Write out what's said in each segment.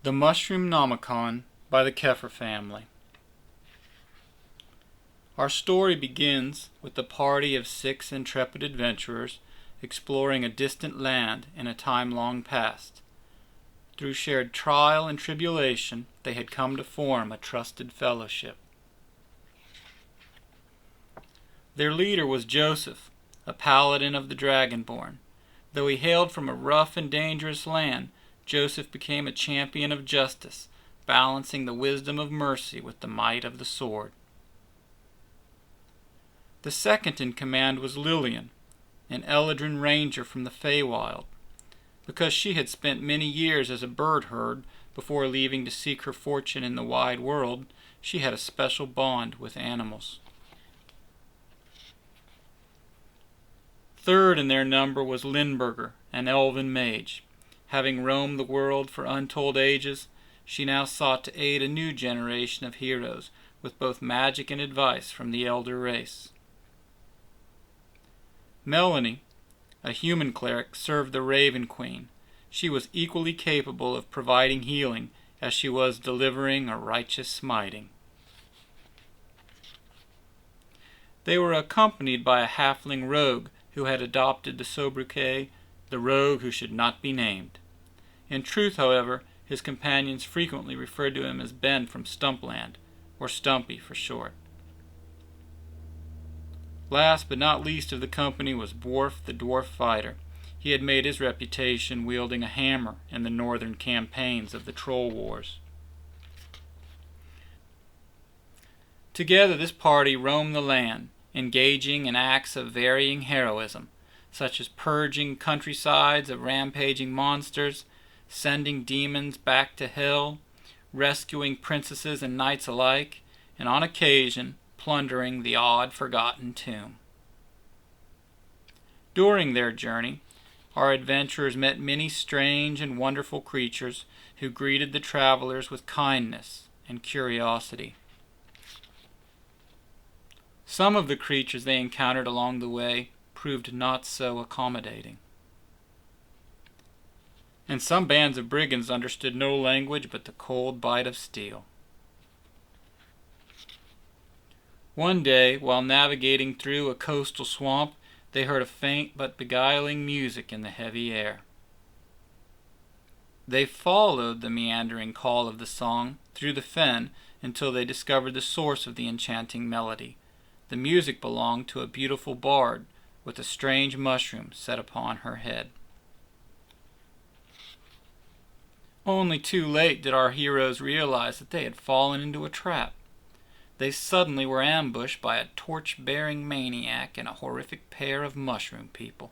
The Mushroomnomicon by the Keffer family. Our story begins with the party of 6 intrepid adventurers exploring a distant land in a time long past. Through shared trial and tribulation, they had come to form a trusted fellowship. Their leader was Joseph, a paladin of the Dragonborn. Though he hailed from a rough and dangerous land, Joseph became a champion of justice, balancing the wisdom of mercy with the might of the sword. The second in command was Lillian, an Eldritch ranger from the Feywild. Because she had spent many years as a bird herd before leaving to seek her fortune in the wide world, she had a special bond with animals. Third in their number was Lynn, an elven mage. Having roamed the world for untold ages, she now sought to aid a new generation of heroes with both magic and advice from the elder race. Melanie, a human cleric, served the Raven Queen. She was equally capable of providing healing as she was delivering a righteous smiting. They were accompanied by a halfling rogue who had adopted the sobriquet, the rogue who should not be named. In truth, however, his companions frequently referred to him as Ben from Stumpland, or Stumpy for short. Last but not least of the company was Dwarf the dwarf fighter. He had made his reputation wielding a hammer in the northern campaigns of the Troll Wars. Together this party roamed the land, engaging in acts of varying heroism, such as purging countrysides of rampaging monsters, sending demons back to hell, rescuing princesses and knights alike, and on occasion plundering the odd forgotten tomb. During their journey, our adventurers met many strange and wonderful creatures who greeted the travelers with kindness and curiosity. Some of the creatures they encountered along the way proved not so accommodating. And some bands of brigands understood no language but the cold bite of steel. One day, while navigating through a coastal swamp, they heard a faint but beguiling music in the heavy air. They followed the meandering call of the song through the fen until they discovered the source of the enchanting melody. The music belonged to a beautiful bard with a strange mushroom set upon her head. Only too late did our heroes realize that they had fallen into a trap. They suddenly were ambushed by a torch-bearing maniac and a horrific pair of mushroom people.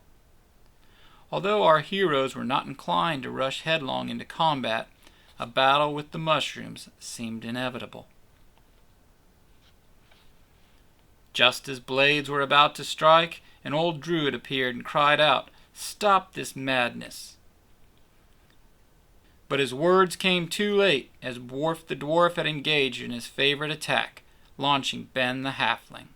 Although our heroes were not inclined to rush headlong into combat, a battle with the mushrooms seemed inevitable. Just as blades were about to strike, an old druid appeared and cried out, "Stop this madness!" But his words came too late, as Dwarf the dwarf had engaged in his favorite attack, launching Ben the halfling.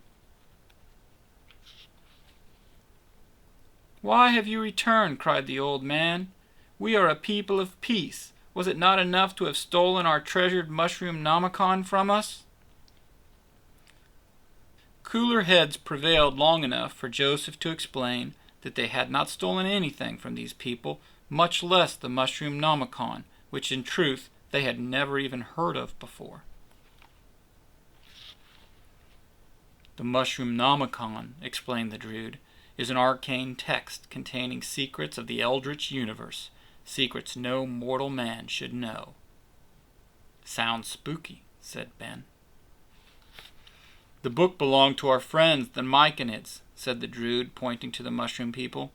"Why have you returned?" cried the old man. "We are a people of peace. Was it not enough to have stolen our treasured Mushroomnomicon from us?" Cooler heads prevailed long enough for Joseph to explain that they had not stolen anything from these people, much less the Mushroomnomicon, which in truth they had never even heard of before. "The Mushroomnomicon," explained the Druid, "is an arcane text containing secrets of the eldritch universe, secrets no mortal man should know." "Sounds spooky," said Ben. "The book belonged to our friends, the Myconids," said the Druid, pointing to the mushroom people.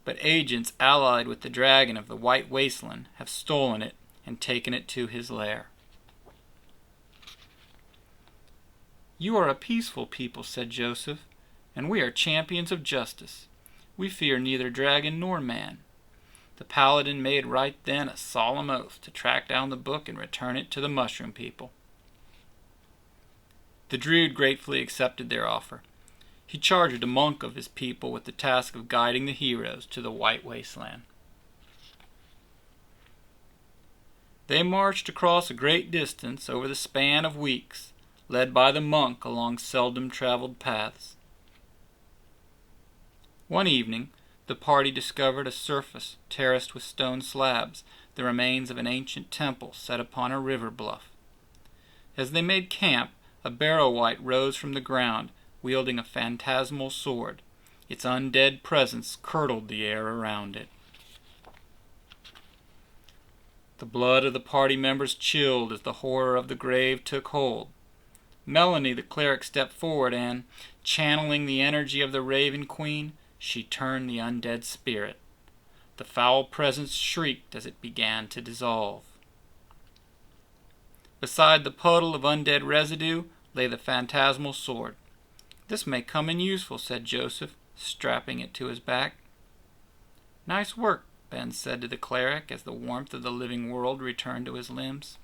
"But agents allied with the dragon of the White Wasteland have stolen it and taken it to his lair." "You are a peaceful people," said Joseph, "and we are champions of justice. We fear neither dragon nor man." The paladin made right then a solemn oath to track down the book and return it to the mushroom people. The Druid gratefully accepted their offer. He charged a monk of his people with the task of guiding the heroes to the White Wasteland. They marched across a great distance over the span of weeks, led by the monk along seldom-traveled paths. One evening, the party discovered a surface terraced with stone slabs, the remains of an ancient temple set upon a river bluff. As they made camp, a barrow-wight rose from the ground, wielding a phantasmal sword. Its undead presence curdled the air around it. The blood of the party members chilled as the horror of the grave took hold. Melanie, the cleric, stepped forward and, channeling the energy of the Raven Queen, she turned the undead spirit. The foul presence shrieked as it began to dissolve. Beside the puddle of undead residue lay the phantasmal sword. "This may come in useful," said Joseph, strapping it to his back. "Nice work," Ben said to the cleric as the warmth of the living world returned to his limbs.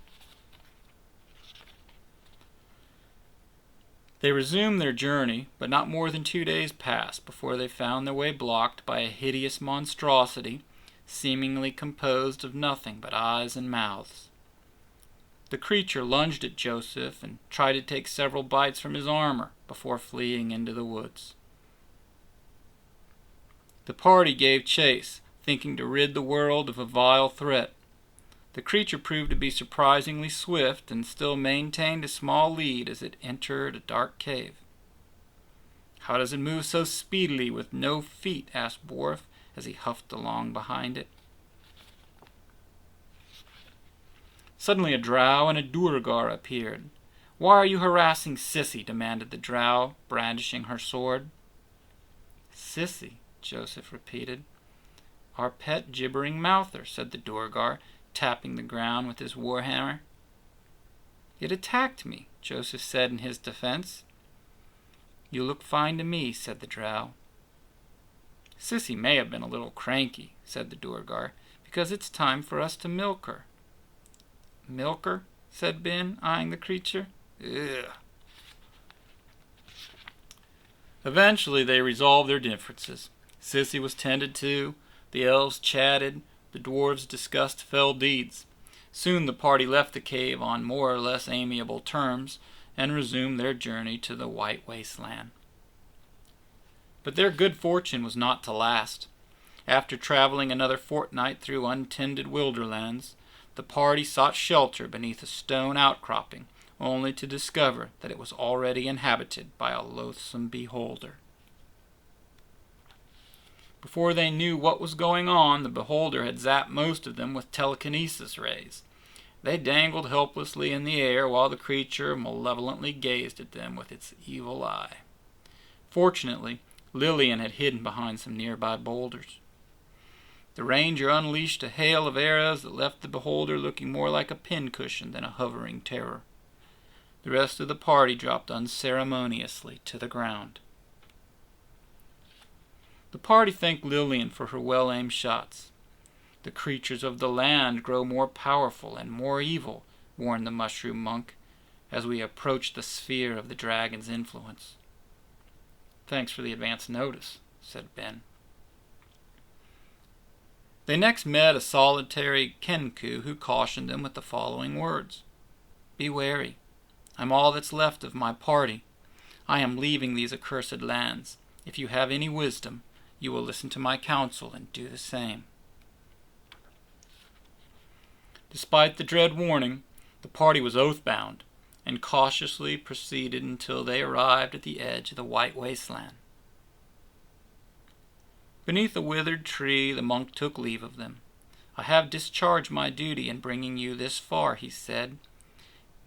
They resumed their journey, but not more than 2 days passed before they found their way blocked by a hideous monstrosity, seemingly composed of nothing but eyes and mouths. The creature lunged at Joseph and tried to take several bites from his armor before fleeing into the woods. The party gave chase, thinking to rid the world of a vile threat. The creature proved to be surprisingly swift and still maintained a small lead as it entered a dark cave. "How does it move so speedily with no feet?" asked Worf as he huffed along behind it. Suddenly a drow and a Duergar appeared. "Why are you harassing Sissy?" demanded the drow, brandishing her sword. "Sissy," Joseph repeated. "Our pet gibbering mouther," said the Duergar, tapping the ground with his warhammer. "It attacked me," Joseph said in his defense. "You look fine to me," said the drow. "Sissy may have been a little cranky," said the Duergar, "because it's time for us to milk her." "Milk her?" said Ben, eyeing the creature. "Ugh." Eventually they resolved their differences. Sissy was tended to, the elves chatted, the dwarves discussed fell deeds. Soon the party left the cave on more or less amiable terms and resumed their journey to the White Wasteland. But their good fortune was not to last. After traveling another fortnight through untended wilderlands, the party sought shelter beneath a stone outcropping, only to discover that it was already inhabited by a loathsome beholder. Before they knew what was going on, the beholder had zapped most of them with telekinesis rays. They dangled helplessly in the air while the creature malevolently gazed at them with its evil eye. Fortunately, Lillian had hidden behind some nearby boulders. The ranger unleashed a hail of arrows that left the beholder looking more like a pincushion than a hovering terror. The rest of the party dropped unceremoniously to the ground. The party thanked Lillian for her well-aimed shots. "The creatures of the land grow more powerful and more evil," warned the mushroom monk, "as we approach the sphere of the dragon's influence." "Thanks for the advance notice," said Ben. They next met a solitary Kenku who cautioned them with the following words: "Be wary. I'm all that's left of my party. I am leaving these accursed lands. If you have any wisdom, you will listen to my counsel and do the same." Despite the dread warning, the party was oath-bound and cautiously proceeded until they arrived at the edge of the White Wasteland. Beneath a withered tree, the monk took leave of them. "I have discharged my duty in bringing you this far," he said.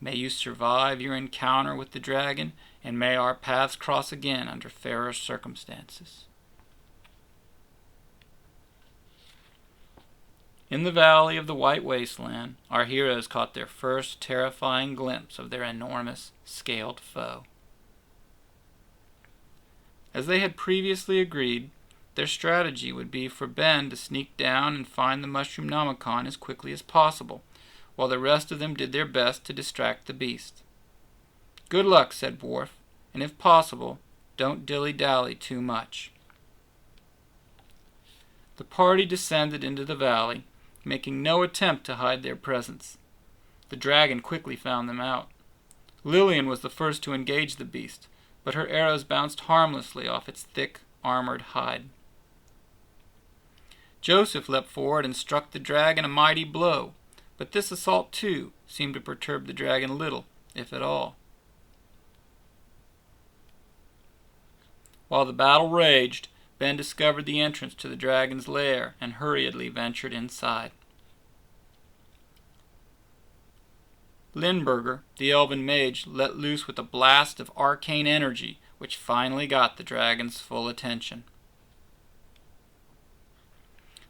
"May you survive your encounter with the dragon, and may our paths cross again under fairer circumstances." In the valley of the White Wasteland, our heroes caught their first terrifying glimpse of their enormous, scaled foe. As they had previously agreed, their strategy would be for Ben to sneak down and find the Mushroomnomicon as quickly as possible, while the rest of them did their best to distract the beast. "Good luck," said Worf, "and if possible, don't dilly-dally too much." The party descended into the valley, making no attempt to hide their presence. The dragon quickly found them out. Lillian was the first to engage the beast, but her arrows bounced harmlessly off its thick, armored hide. Joseph leapt forward and struck the dragon a mighty blow, but this assault, too, seemed to perturb the dragon little, if at all. While the battle raged, Ben discovered the entrance to the dragon's lair and hurriedly ventured inside. Lindbergh, the elven mage, let loose with a blast of arcane energy, which finally got the dragon's full attention.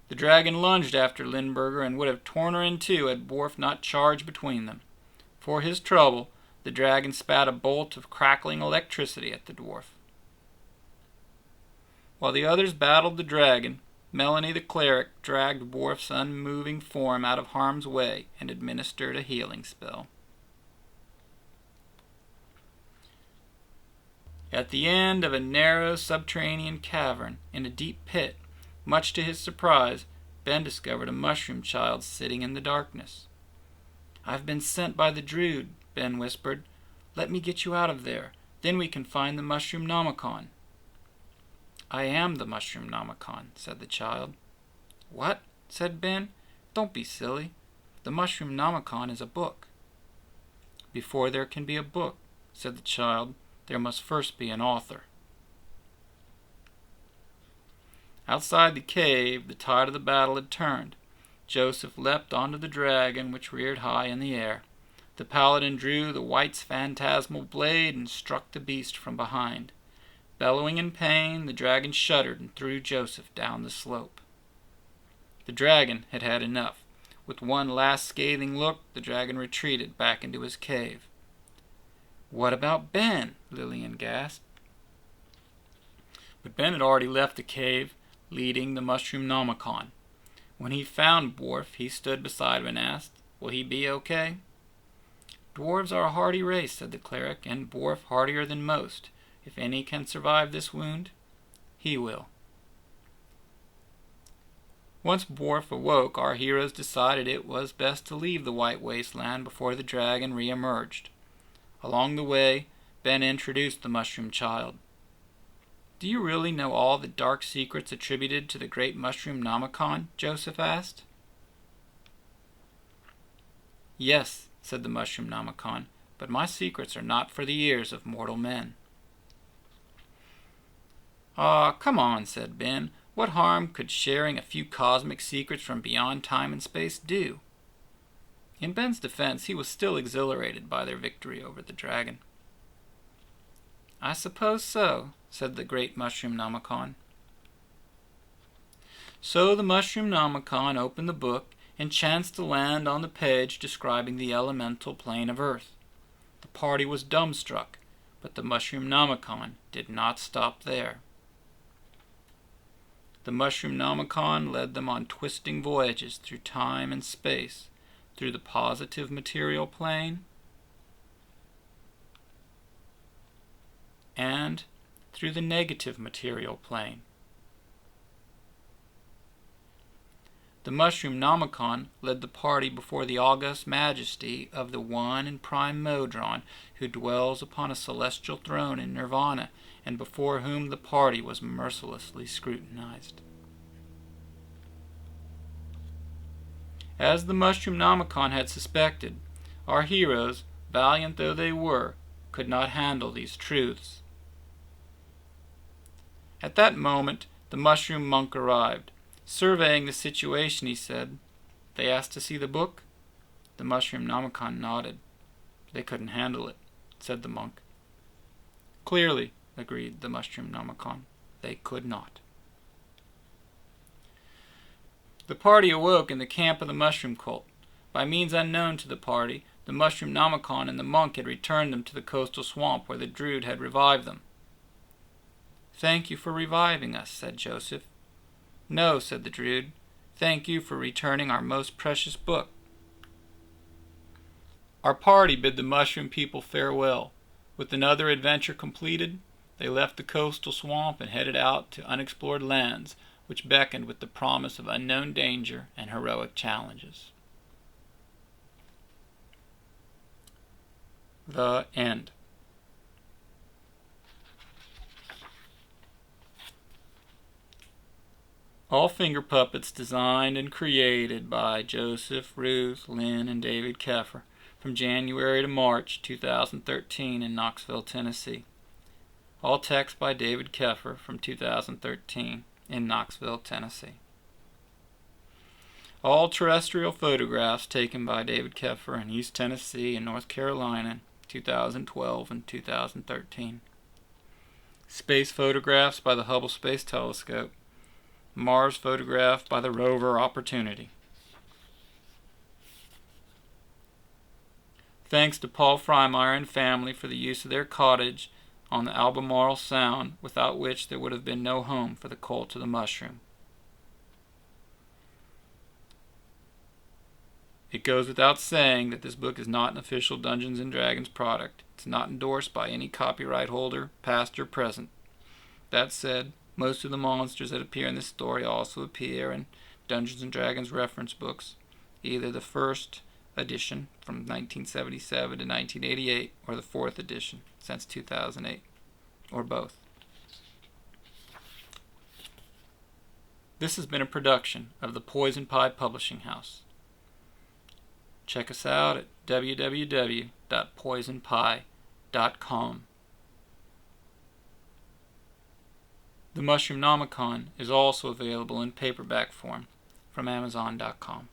The dragon lunged after Lindbergh and would have torn her in two had Borf not charged between them. For his trouble, the dragon spat a bolt of crackling electricity at the dwarf. While the others battled the dragon, Melanie the cleric dragged Borf's unmoving form out of harm's way and administered a healing spell. At the end of a narrow subterranean cavern in a deep pit, much to his surprise, Ben discovered a mushroom child sitting in the darkness. "I've been sent by the Druid," Ben whispered. "Let me get you out of there. Then we can find the Mushroomnomicon." "I am the Mushroomnomicon," said the child. "What?" said Ben. "Don't be silly. The Mushroomnomicon is a book." "Before there can be a book," said the child, "there must first be an author." Outside the cave, the tide of the battle had turned. Joseph leapt onto the dragon, which reared high in the air. The paladin drew the white's phantasmal blade and struck the beast from behind. Bellowing in pain, the dragon shuddered and threw Joseph down the slope. The dragon had had enough. With one last scathing look, the dragon retreated back into his cave. "What about Ben?" Lillian gasped. But Ben had already left the cave, leading the Mushroomnomicon. When he found Borf, he stood beside him and asked, "Will he be okay?" "Dwarves are a hardy race," said the cleric, "and Borf hardier than most. If any can survive this wound, he will." Once Borf awoke, our heroes decided it was best to leave the White Wasteland before the dragon re-emerged. Along the way, Ben introduced the mushroom child. "Do you really know all the dark secrets attributed to the great Mushroomnomicon?" Joseph asked. "Yes," said the Mushroomnomicon, "but my secrets are not for the ears of mortal men." "Aw, come on," said Ben. "What harm could sharing a few cosmic secrets from beyond time and space do?" In Ben's defense, he was still exhilarated by their victory over the dragon. "I suppose so," said the great Mushroomnomicon. So the Mushroomnomicon opened the book and chanced to land on the page describing the elemental plane of Earth. The party was dumbstruck, but the Mushroomnomicon did not stop there. The Mushroomnomicon led them on twisting voyages through time and space, through the positive material plane, and through the negative material plane. The Mushroomnomicon led the party before the august majesty of the one and prime Modron, who dwells upon a celestial throne in Nirvana, and before whom the party was mercilessly scrutinized. As the Mushroomnomicon had suspected, our heroes, valiant though they were, could not handle these truths. At that moment, the mushroom monk arrived. Surveying the situation, he said, "They asked to see the book?" The Mushroomnomicon nodded. "They couldn't handle it," said the monk. "Clearly," agreed the Mushroomnomicon, "they could not." The party awoke in the camp of the mushroom cult. By means unknown to the party, the Mushroomnomicon and the monk had returned them to the coastal swamp where the Druid had revived them. "Thank you for reviving us," said Joseph. "No," said the Druid. "Thank you for returning our most precious book." Our party bid the mushroom people farewell. With another adventure completed, they left the coastal swamp and headed out to unexplored lands, which beckoned with the promise of unknown danger and heroic challenges. The End. All finger puppets designed and created by Joseph, Ruth, Lynn, and David Keffer from January to March 2013 in Knoxville, Tennessee. All text by David Keffer from 2013 in Knoxville, Tennessee. All terrestrial photographs taken by David Keffer in East Tennessee and North Carolina in 2012 and 2013. Space photographs by the Hubble Space Telescope. Mars photographed by the rover Opportunity. Thanks to Paul Freimeyer and family for the use of their cottage on the Albemarle Sound, without which there would have been no home for the cult of the mushroom. It goes without saying that this book is not an official Dungeons & Dragons product. It's not endorsed by any copyright holder, past or present. That said, most of the monsters that appear in this story also appear in Dungeons & Dragons reference books, either the first edition from 1977 to 1988 or the fourth edition since 2008, or both. This has been a production of the Poison Pie Publishing House. Check us out at www.poisonpie.com. The Mushroomnomicon is also available in paperback form from Amazon.com.